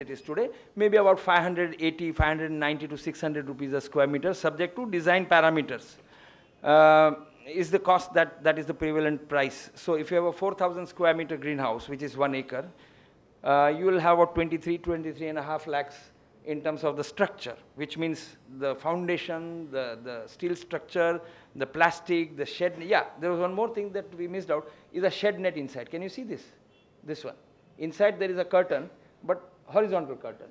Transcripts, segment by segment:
it is today, maybe about 580, 590 to 600 rupees a square meter, subject to design parameters. Is the cost that is the prevalent price. So if you have a 4,000 square meter greenhouse, which is 1 acre, you will have about 23 and a half lakhs in terms of the structure, which means the foundation, the steel structure, the plastic, the shed. Yeah, there was one more thing that we missed out, is a shed net inside. Can you see this? This one. Inside there is a curtain, but horizontal curtain.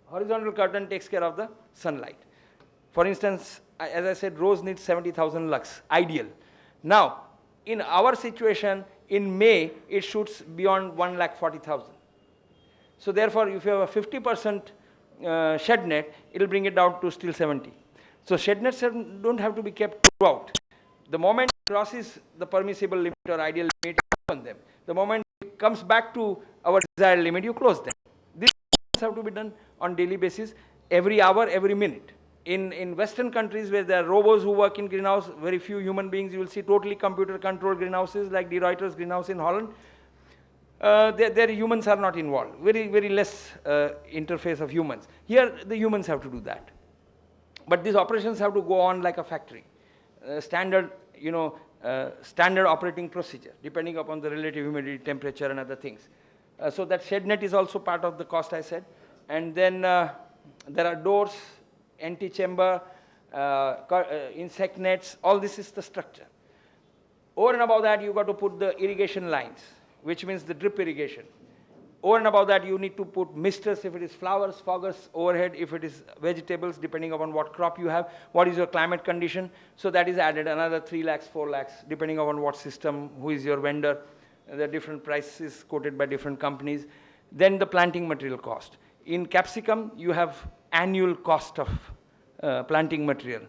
Horizontal curtain takes care of the sunlight. For instance, as I said, rose needs 70,000 lux, ideal. Now, in our situation, in May, it shoots beyond 1,40,000. So therefore, if you have a 50% shed net, it will bring it down to still 70. So shed nets don't have to be kept throughout. The moment it crosses the permissible limit or ideal limit, you open them. The moment it comes back to our desired limit, you close them. These have to be done on daily basis, every hour, every minute. In Western countries where there are robots who work in greenhouse, very few human beings, you will see totally computer-controlled greenhouses like De Ruyter's greenhouse in Holland. There humans are not involved. Very less interface of humans. Here, the humans have to do that. But these operations have to go on like a factory. Standard operating procedure, depending upon the relative humidity, temperature, and other things. So that shed net is also part of the cost, I said. And then there are doors, antechamber, insect nets, all this is the structure. Over and above that, you've got to put the irrigation lines, which means the drip irrigation. Over and above that, you need to put misters if it is flowers, foggers overhead if it is vegetables, depending upon what crop you have, what is your climate condition. So that is added another 3 lakhs, 4 lakhs, depending upon what system, who is your vendor. There are different prices quoted by different companies. Then the planting material cost. In capsicum, you have annual cost of planting material,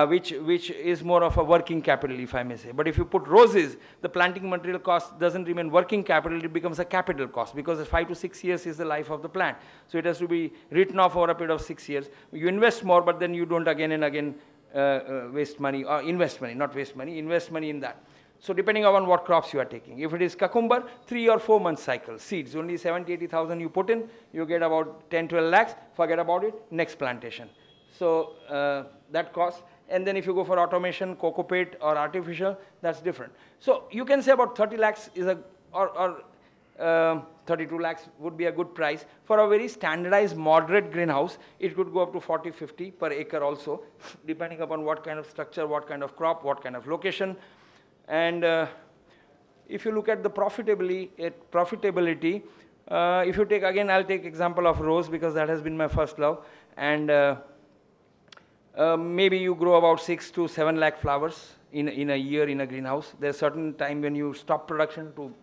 which is more of a working capital, if I may say. But if you put roses, the planting material cost doesn't remain working capital, it becomes a capital cost, because 5 to 6 years is the life of the plant. So it has to be written off over a period of 6 years. You invest more, but then you don't again and again waste money, or invest money, not waste money, invest money in that. So depending on what crops you are taking. If it is cucumber, 3 or 4 month cycle. Seeds, only 70, 80,000 you put in, you get about 10, 12 lakhs, forget about it, next plantation. So that cost. And then if you go for automation, cocoa peat or artificial, that's different. So you can say about 30 lakhs is or 32 lakhs would be a good price. For a very standardized moderate greenhouse, it could go up to 40, 50 per acre also, depending upon what kind of structure, what kind of crop, what kind of location. And if you look at the profitability, if you take, again, I'll take example of rose because that has been my first love. And maybe you grow about 6 to 7 lakh flowers in a year in a greenhouse. There's certain time when you stop production to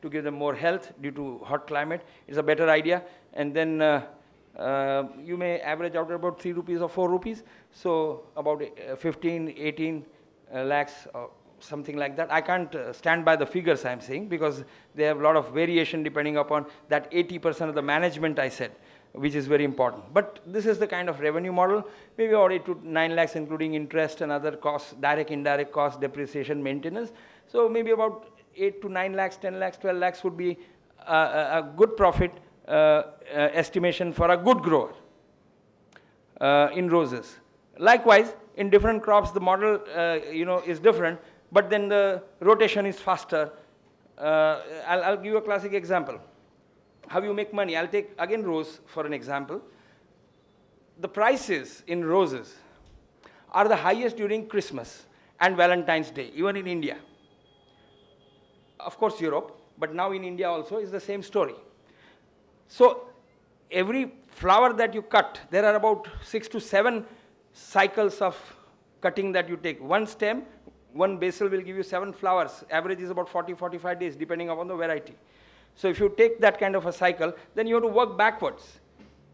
give them more health due to hot climate. It's a better idea. And then you may average out about 3 rupees or 4 rupees. So about 15, 18 lakhs or something like that. I can't stand by the figures I'm saying because they have a lot of variation depending upon that 80% of the management I said, which is very important. But this is the kind of revenue model, maybe about 8 to 9 lakhs including interest and other costs, direct, indirect costs, depreciation, maintenance. So maybe about 8 to 9 lakhs, 10 lakhs, 12 lakhs would be a good profit estimation for a good grower in roses. Likewise, in different crops, the model is different, but then the rotation is faster. I'll give you a classic example. How you make money? I'll take again rose for an example. The prices in roses are the highest during Christmas and Valentine's Day, even in India. Of course, Europe, but now in India also is the same story. So every flower that you cut, there are about 6 to 7 cycles of cutting that you take. One stem, one basil will give you 7 flowers. Average is about 40, 45 days, depending upon the variety. So if you take that kind of a cycle, then you have to work backwards.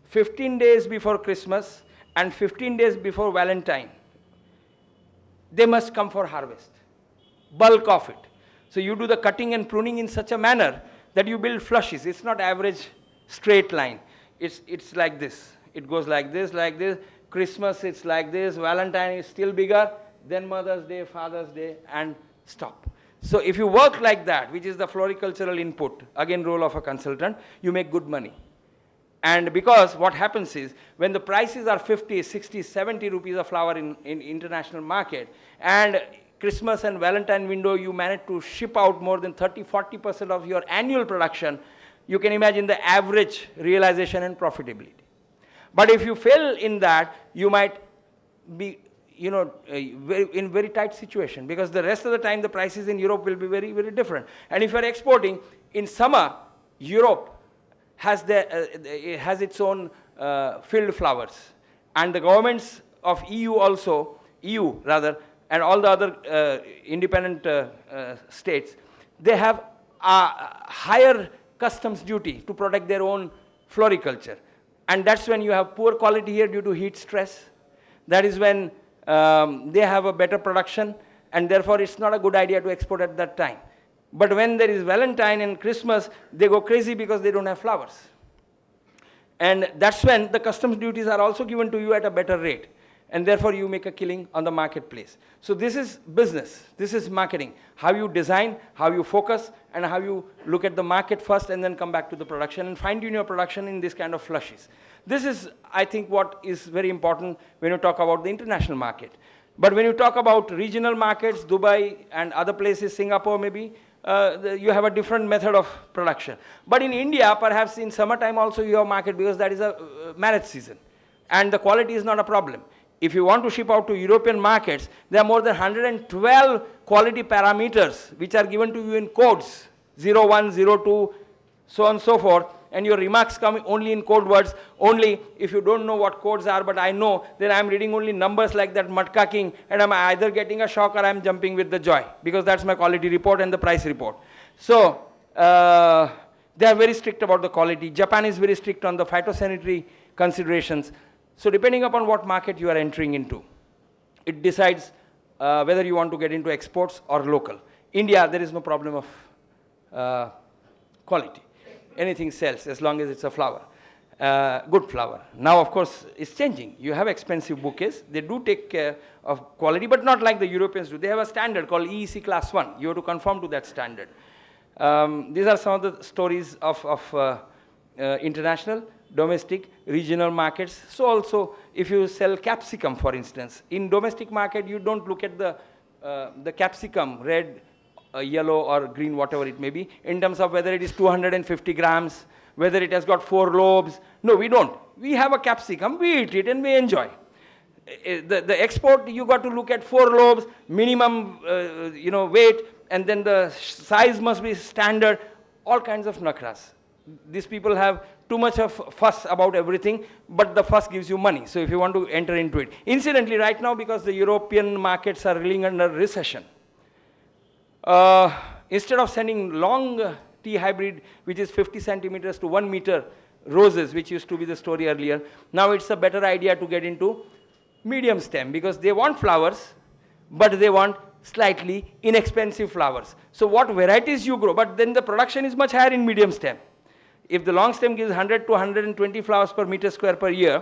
15 days before Christmas and 15 days before Valentine, they must come for harvest, bulk of it. So you do the cutting and pruning in such a manner that you build flushes. It's not average straight line. It's like this. It goes like this, like this. Christmas, it's like this. Valentine is still bigger. Then Mother's Day, Father's Day, and stop. So if you work like that, which is the floricultural input, again role of a consultant, you make good money. And because what happens is, when the prices are 50, 60, 70 rupees a flower in international market, and Christmas and Valentine window, you manage to ship out more than 30, 40% of your annual production, you can imagine the average realization and profitability. But if you fail in that, you might be in very tight situation, because the rest of the time the prices in Europe will be very, very different. And if you are exporting, in summer, Europe has its own field flowers. And the governments of EU and all the other independent states, they have a higher customs duty to protect their own floriculture. And that's when you have poor quality here due to heat stress. That is when they have a better production, and therefore it's not a good idea to export at that time. But when there is Valentine and Christmas, they go crazy because they don't have flowers. And that's when the customs duties are also given to you at a better rate. And therefore you make a killing on the marketplace. So this is business, this is marketing. How you design, how you focus, and how you look at the market first and then come back to the production and fine-tune your production in this kind of flushes. This is, I think, what is very important when you talk about the international market. But when you talk about regional markets, Dubai and other places, Singapore maybe, you have a different method of production. But in India, perhaps in summertime also you have market, because that is a marriage season. And the quality is not a problem. If you want to ship out to European markets, there are more than 112 quality parameters which are given to you in codes, 01, 02, so on and so forth. And your remarks come only in code words, only if you don't know what codes are, but I know, then I'm reading only numbers like that Matka King, and I'm either getting a shock or I'm jumping with the joy, because that's my quality report and the price report. So, they are very strict about the quality. Japan is very strict on the phytosanitary considerations. So depending upon what market you are entering into, it decides whether you want to get into exports or local. India, there is no problem of quality. Anything sells as long as it's a flower, good flower. Now, of course, it's changing. You have expensive bouquets. They do take care of quality, but not like the Europeans do. They have a standard called EEC Class 1. You have to conform to that standard. These are some of the stories of international, domestic, regional markets. So also, if you sell capsicum, for instance, in domestic market, you don't look at the capsicum, red, yellow or green, whatever it may be, in terms of whether it is 250 grams, whether it has got 4 lobes. No, we don't. We have a capsicum, we eat it and we enjoy. The export, you got to look at 4 lobes, minimum weight, and then the size must be standard, all kinds of nakras. These people have too much of fuss about everything, but the fuss gives you money. So if you want to enter into it. Incidentally, right now, because the European markets are reeling under recession, instead of sending long tea hybrid, which is 50 centimeters to 1 meter roses, which used to be the story earlier, now it's a better idea to get into medium stem, because they want flowers, but they want slightly inexpensive flowers. So what varieties you grow, but then the production is much higher in medium stem. If the long stem gives 100 to 120 flowers per meter square per year,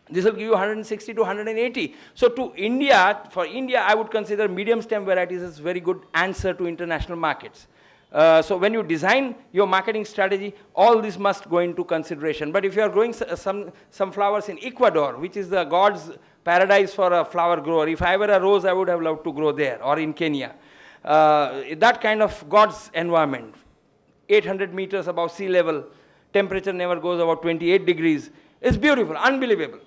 this will give you 160 to 180. So for India, I would consider medium stem varieties as very good answer to international markets. So when you design your marketing strategy, all this must go into consideration. But if you are growing some flowers in Ecuador, which is the God's paradise for a flower grower, if I were a rose, I would have loved to grow there, or in Kenya. That kind of God's environment, 800 meters above sea level, temperature never goes above 28 degrees. It's beautiful, unbelievable.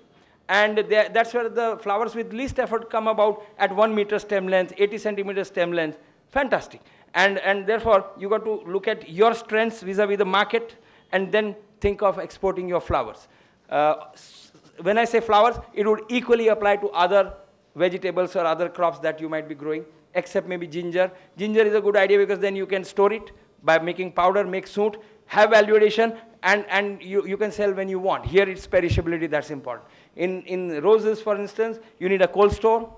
And that's where the flowers with least effort come about at 1 meter stem length, 80 centimeter stem length. Fantastic. And therefore, you got to look at your strengths vis-a-vis the market, and then think of exporting your flowers. When I say flowers, it would equally apply to other vegetables or other crops that you might be growing, except maybe ginger. Ginger is a good idea because then you can store it by making powder, make soot, have value addition, and you can sell when you want. Here it's perishability that's important. In roses, for instance, you need a cold store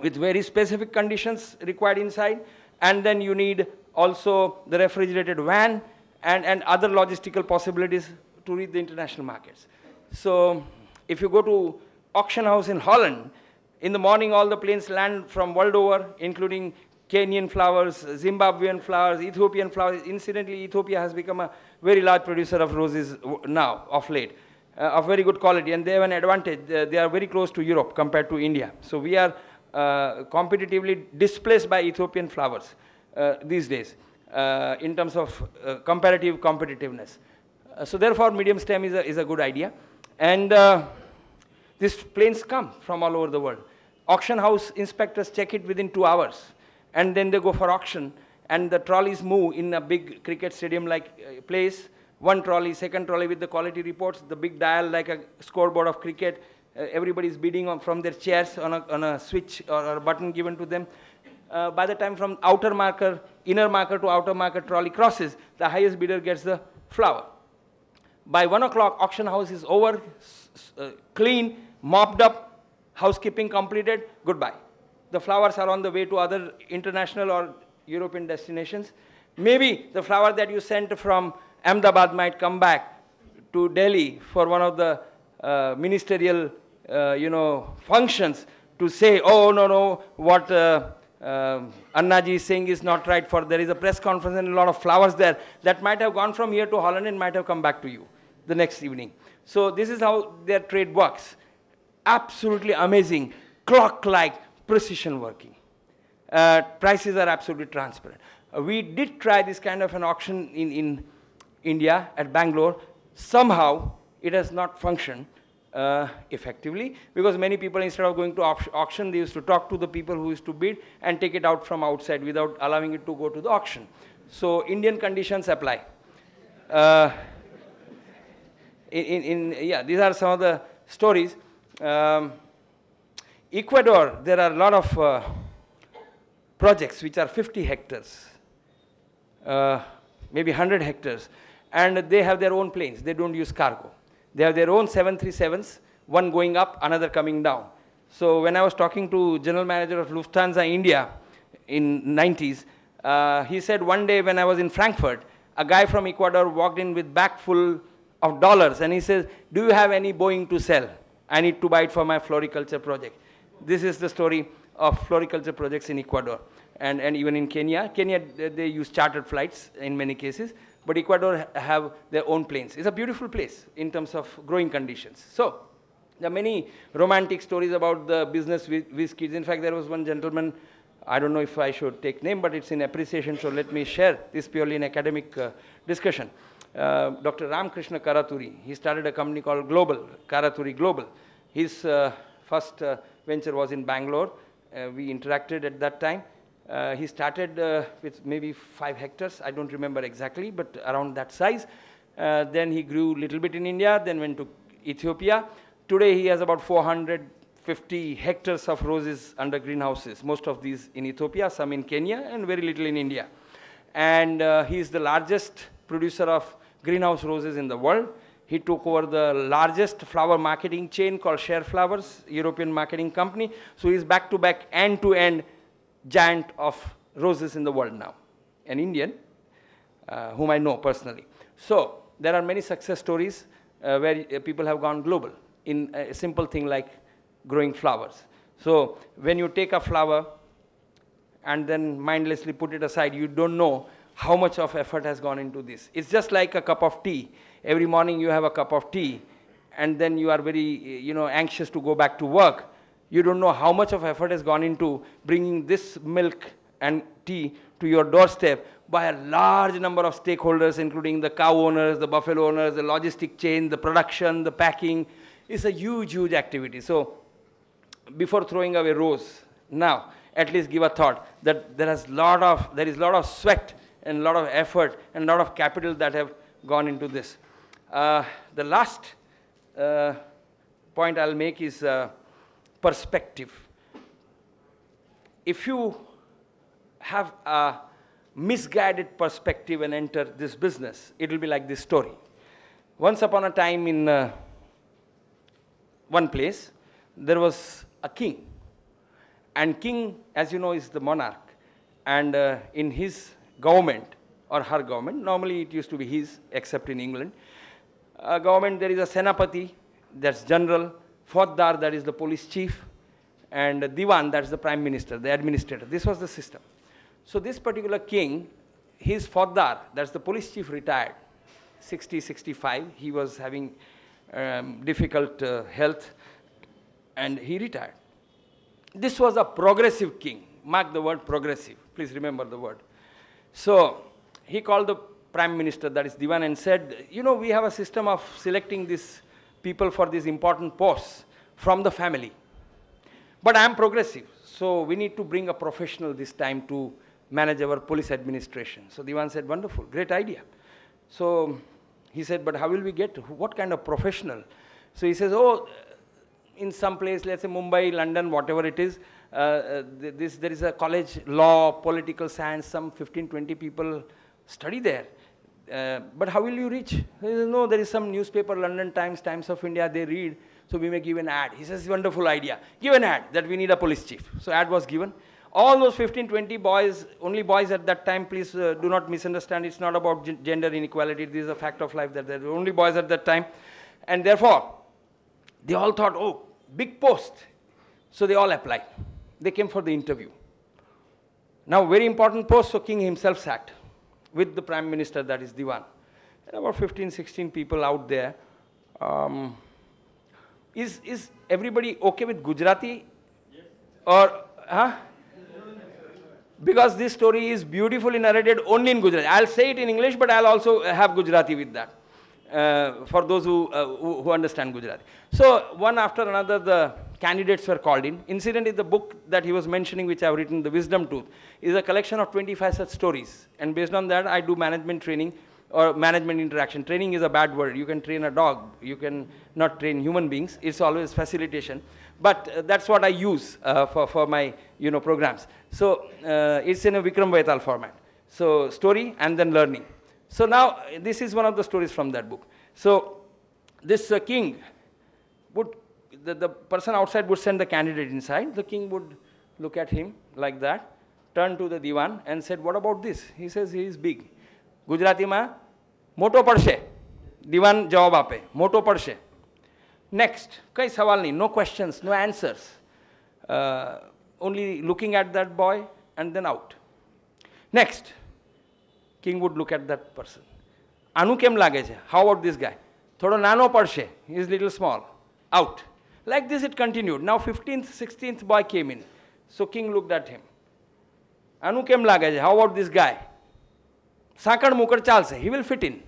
with very specific conditions required inside, and then you need also the refrigerated van and other logistical possibilities to reach the international markets. So if you go to auction house in Holland, in the morning all the planes land from world over, including Kenyan flowers, Zimbabwean flowers, Ethiopian flowers. Incidentally, Ethiopia has become a very large producer of roses now, of late, of very good quality. And they have an advantage. They are very close to Europe compared to India. So we are competitively displaced by Ethiopian flowers these days in terms of comparative competitiveness. So therefore, medium stem is a good idea. And these planes come from all over the world. Auction house inspectors check it within 2 hours. And then they go for auction. And the trolleys move in a big cricket stadium-like place. One trolley, second trolley with the quality reports, the big dial like a scoreboard of cricket. Everybody is bidding from their chairs on a switch or a button given to them. By the time from outer marker, inner marker to outer marker trolley crosses, the highest bidder gets the flower. By 1 o'clock, auction house is over, clean, mopped up, housekeeping completed, goodbye. The flowers are on the way to other international or European destinations. Maybe the flower that you sent from Ahmedabad might come back to Delhi for one of the ministerial, functions to say, oh, no, what Annaji is saying is not right, for there is a press conference and a lot of flowers there that might have gone from here to Holland and might have come back to you the next evening. So this is how their trade works. Absolutely amazing, clock-like precision working. Prices are absolutely transparent. We did try this kind of an auction in India at Bangalore. Somehow it has not functioned effectively, because many people, instead of going to auction, they used to talk to the people who used to bid and take it out from outside without allowing it to go to the auction. So Indian conditions apply. These are some of the stories. Ecuador, there are a lot of projects which are 50 hectares, maybe 100 hectares, and they have their own planes. They don't use cargo. They have their own 737s, one going up, another coming down. So when I was talking to general manager of Lufthansa India in 90s, he said one day when I was in Frankfurt, a guy from Ecuador walked in with bag full of dollars, and he says, do you have any Boeing to sell? I need to buy it for my floriculture project. This is the story of floriculture projects in Ecuador and even in Kenya. Kenya, they use chartered flights in many cases, but Ecuador have their own planes. It's a beautiful place in terms of growing conditions. So there are many romantic stories about the business with kids. In fact, there was one gentleman, I don't know if I should take name, but it's in appreciation, so let me share this purely in academic discussion. Dr. Ramkrishna Karaturi, he started a company called Karaturi Global. His first venture was in Bangalore. We interacted at that time. He started with maybe 5 hectares, I don't remember exactly, but around that size. Then he grew a little bit in India, then went to Ethiopia. Today he has about 450 hectares of roses under greenhouses, most of these in Ethiopia, some in Kenya, and very little in India. And he is the largest producer of greenhouse roses in the world. He took over the largest flower marketing chain called Share Flowers, European marketing company. So he's back-to-back, end-to-end giant of roses in the world now. An Indian, whom I know personally. So there are many success stories where people have gone global in a simple thing like growing flowers. So when you take a flower and then mindlessly put it aside, you don't know how much of effort has gone into this. It's just like a cup of tea. Every morning you have a cup of tea, and then you are very, anxious to go back to work. You don't know how much of effort has gone into bringing this milk and tea to your doorstep by a large number of stakeholders, including the cow owners, the buffalo owners, the logistic chain, the production, the packing. It's a huge, huge activity. So before throwing away rose, now at least give a thought that there is a lot of sweat and a lot of effort and a lot of capital that have gone into this. The last point I'll make is perspective. If you have a misguided perspective and enter this business, it will be like this story. Once upon a time in one place, there was a king. And king, as you know, is the monarch. And in his government, or her government, normally it used to be his, except in England, government, there is a Senapati, that's general, Faujdar, that is the police chief, and Diwan, that's the prime minister, the administrator. This was the system. So this particular king, his Fauddar, that's the police chief, retired, 60, 65. He was having difficult health, and he retired. This was a progressive king. Mark the word progressive. Please remember the word. So he called the prime minister, that is Diwan, and said, you know, we have a system of selecting these people for these important posts from the family. But I am progressive, so we need to bring a professional this time to manage our police administration. So Diwan said, wonderful, great idea. So he said, but how will we get, what kind of professional? So he says, oh, in some place, let's say Mumbai, London, whatever it is, there is a college, law, political science, some 15, 20 people study there. But how will you reach? He says, no, there is some newspaper, London Times, Times of India, they read, so we may give an ad. He says, wonderful idea. Give an ad that we need a police chief. So ad was given. All those 15, 20 boys, only boys at that time, please do not misunderstand, it's not about gender inequality, this is a fact of life that there were only boys at that time. And therefore, they all thought, oh, big post. So they all applied. They came for the interview. Now, very important post, so king himself sat with the prime minister, that is Diwan. And about 15, 16 people out there. Is everybody okay with Gujarati? Yes. Or, huh? Because this story is beautifully narrated only in Gujarati. I'll say it in English, but I'll also have Gujarati with that. For those who understand Gujarati. So one after another, the candidates were called in. Incidentally, the book that he was mentioning, which I've written, The Wisdom Tooth, is a collection of 25 such stories. And based on that, I do management training or management interaction. Training is a bad word. You can train a dog. You can not train human beings. It's always facilitation. But that's what I use for my programs. So it's in a Vikram Vaital format. So story and then learning. So now, this is one of the stories from that book. So this king would, the person outside would send the candidate inside. The king would look at him like that, turn to the Diwan and said, what about this? He says, he is big. Gujarati ma, moto padshe. Diwan jawab ape, moto padshe. Next, kai sawal nahi, no questions, no answers. Only looking at that boy and then out. Next. King would look at that person. Anu kem lage chhe? How about this guy? Thodo nano padshe. He is little small. Out. Like this it continued. Now 15th, 16th boy came in. So king looked at him. Anu kem lage chhe? How about this guy? Sakad mukad chalse. He will fit in.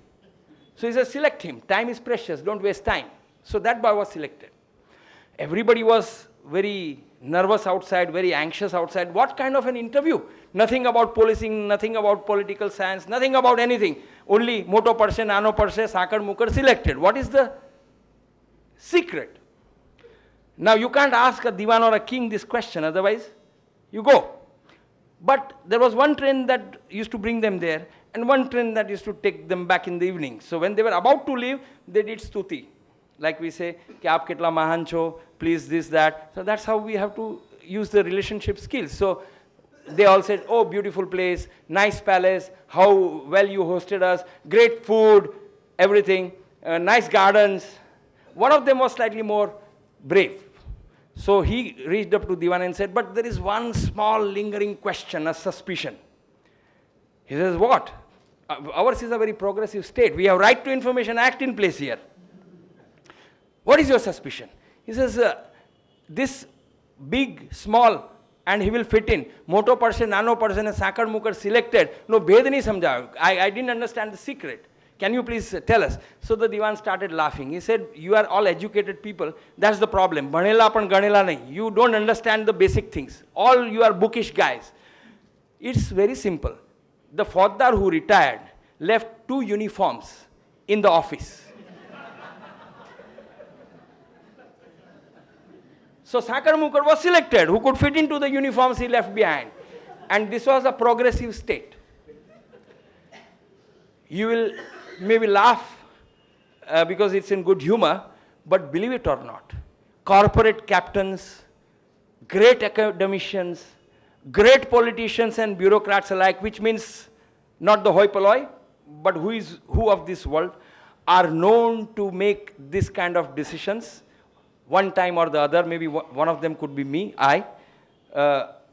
So he says, select him. Time is precious. Don't waste time. So that boy was selected. Everybody was very nervous outside, very anxious outside. What kind of an interview? Nothing about policing, nothing about political science, nothing about anything. Only moto padshe, nano padshe, sakad mukad selected. What is the secret? Now you can't ask a diwan or a king this question, otherwise you go. But there was one train that used to bring them there and one train that used to take them back in the evening. So when they were about to leave, they did stuti. Like we say, ki aap kitla mahan cho, please this, that. So that's how we have to use the relationship skills. So they all said, oh, beautiful place, nice palace, how well you hosted us, great food, everything, nice gardens. One of them was slightly more brave. So he reached up to Diwan and said, but there is one small lingering question, a suspicion. He says, what? Ours is a very progressive state. We have Right to Information Act in place here. What is your suspicion? He says, this big, small, and he will fit in. Moto person, nano person, and sakad mukad selected. No, bhed nahi samjha. I didn't understand the secret. Can you please tell us? So the Diwan started laughing. He said, you are all educated people. That's the problem. Bhanela pan ganela nahi. You don't understand the basic things. All you are bookish guys. It's very simple. The Fauddar who retired left 2 uniforms in the office. So Sakar Mukar was selected, who could fit into the uniforms he left behind. And this was a progressive state. You will maybe laugh because it's in good humor, but believe it or not, corporate captains, great academicians, great politicians and bureaucrats alike, which means not the hoi polloi, but who of this world, are known to make this kind of decisions one time or the other. Maybe one of them could be me,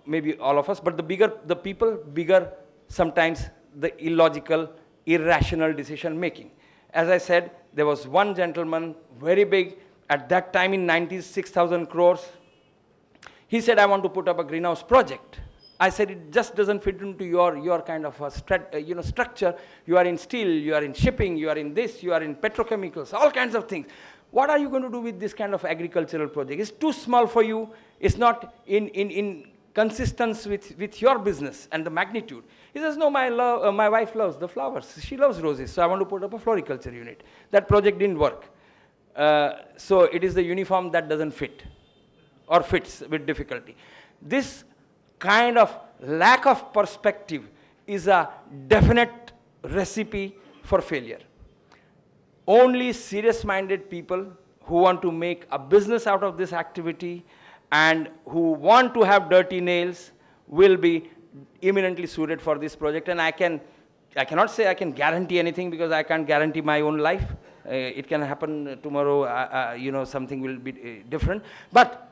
maybe all of us, but the bigger the people, bigger sometimes the illogical, irrational decision making. As I said, there was one gentleman, very big, at that time in 90s, 6,000 crores. He said, I want to put up a greenhouse project. I said, it just doesn't fit into your kind of a structure. You are in steel, you are in shipping, you are in this, you are in petrochemicals, all kinds of things. What are you going to do with this kind of agricultural project? It's too small for you. It's not in consistence with your business and the magnitude. He says, no, my wife loves the flowers. She loves roses, so I want to put up a floriculture unit. That project didn't work. So it is the uniform that doesn't fit or fits with difficulty. This kind of lack of perspective is a definite recipe for failure. Only serious-minded people who want to make a business out of this activity and who want to have dirty nails will be eminently suited for this project. And I cannot say I can guarantee anything, because I can't guarantee my own life. It can happen tomorrow, something will be different. But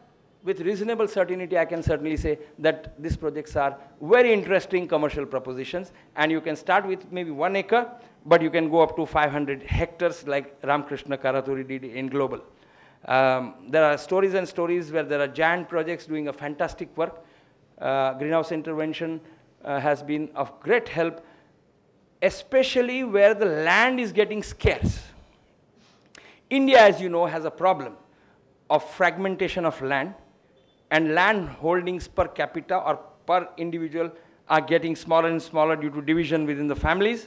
with reasonable certainty, I can certainly say that these projects are very interesting commercial propositions, and you can start with maybe 1 acre, but you can go up to 500 hectares like Ramakrishna Karaturi did in global. There are stories and stories where there are giant projects doing a fantastic work. Greenhouse intervention has been of great help, especially where the land is getting scarce. India, as you know, has a problem of fragmentation of land, and land holdings per capita or per individual are getting smaller and smaller due to division within the families.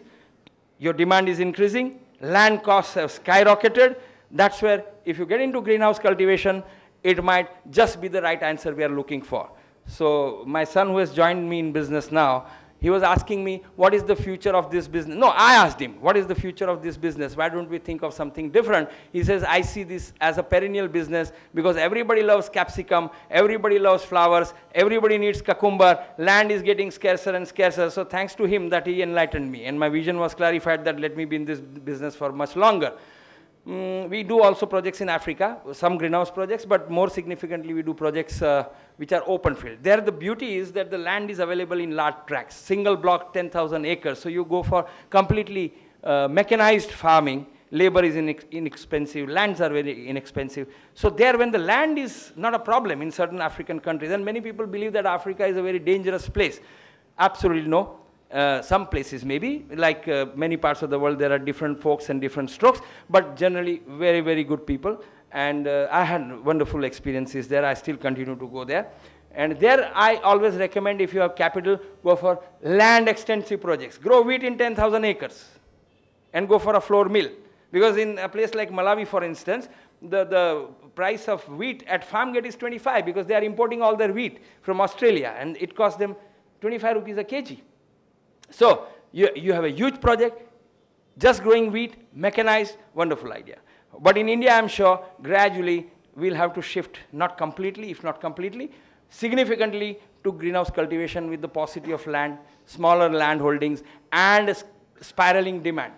Your demand is increasing, land costs have skyrocketed. That's where, if you get into greenhouse cultivation, it might just be the right answer we are looking for. So my son, who has joined me in business now, he was asking me, what is the future of this business? No, I asked him, what is the future of this business? Why don't we think of something different? He says, I see this as a perennial business, because everybody loves capsicum, everybody loves flowers, everybody needs cucumber, land is getting scarcer and scarcer. So thanks to him that he enlightened me, and my vision was clarified that let me be in this business for much longer. We do also projects in Africa, some greenhouse projects, but more significantly we do projects which are open field. There the beauty is that the land is available in large tracts, single block 10,000 acres. So you go for completely mechanized farming. Labor is inexpensive, lands are very inexpensive. So there, when the land is not a problem in certain African countries, and many people believe that Africa is a very dangerous place. Absolutely no. Some places maybe, like many parts of the world, there are different folks and different strokes, but generally very, very good people. And I had wonderful experiences there. I still continue to go there. And there I always recommend, if you have capital, go for land extensive projects. Grow wheat in 10,000 acres and go for a flour mill. Because in a place like Malawi, for instance, the price of wheat at farm gate is 25, because they are importing all their wheat from Australia, and it costs them 25 rupees a kg. So you have a huge project, just growing wheat, mechanized, wonderful idea. But in India, I'm sure, gradually, we'll have to shift, not completely, if not completely, significantly to greenhouse cultivation with the paucity of land, smaller land holdings, and spiraling demand.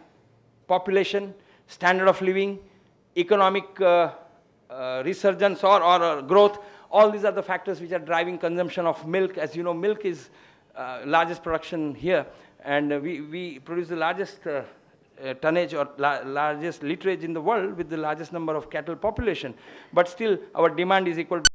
Population, standard of living, economic resurgence or growth, all these are the factors which are driving consumption of milk. As you know, milk is largest production here, and we produce the largest tonnage or largest literage in the world with the largest number of cattle population, but still our demand is equal to